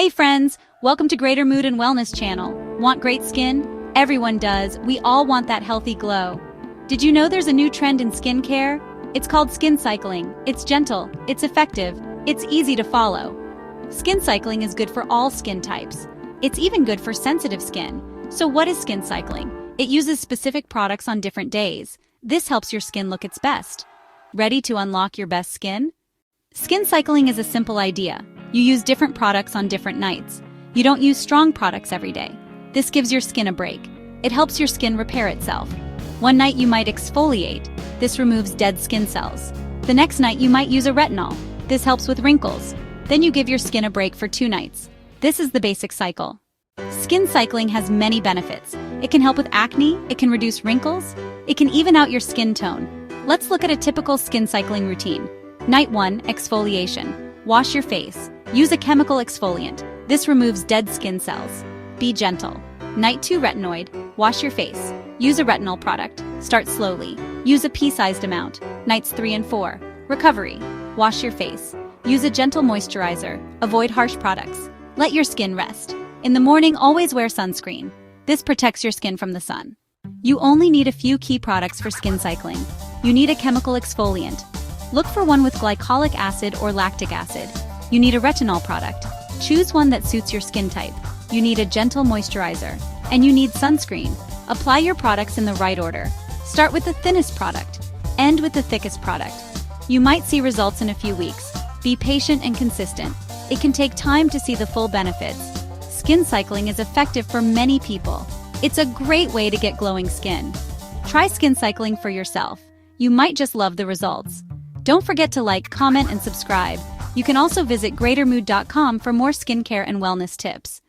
Hey friends, welcome to Greater Mood and Wellness channel. Want great skin? Everyone does. We all want that healthy glow. Did you know there's a new trend in skincare? It's called skin cycling. It's gentle, it's effective, it's easy to follow. Skin cycling is good for all skin types. It's even good for sensitive skin. So what is skin cycling? It uses specific products on different days. This helps your skin look its best. Ready to unlock your best skin? Skin cycling is a simple idea. You use different products on different nights. You don't use strong products every day. This gives your skin a break. It helps your skin repair itself. One night you might exfoliate. This removes dead skin cells. The next night you might use a retinol. This helps with wrinkles. Then you give your skin a break for 2 nights. This is the basic cycle. Skin cycling has many benefits. It can help with acne, it can reduce wrinkles, it can even out your skin tone. Let's look at a typical skin cycling routine. Night 1, exfoliation. Wash your face. Use a chemical exfoliant. This removes dead skin cells. Be gentle. Night 2, retinoid. Wash your face. Use a retinol product. Start slowly. Use a pea-sized amount. Nights 3 and 4. Recovery. Wash your face. Use a gentle moisturizer. Avoid harsh products. Let your skin rest. In the morning, always wear sunscreen. This protects your skin from the sun. You only need a few key products for skin cycling. You need a chemical exfoliant. Look for one with glycolic acid or lactic acid. You need a retinol product. Choose one that suits your skin type. You need a gentle moisturizer. And you need sunscreen. Apply your products in the right order. Start with the thinnest product. End with the thickest product. You might see results in a few weeks. Be patient and consistent. It can take time to see the full benefits. Skin cycling is effective for many people. It's a great way to get glowing skin. Try skin cycling for yourself. You might just love the results. Don't forget to like, comment, and subscribe. You can also visit greatermood.com for more skincare and wellness tips.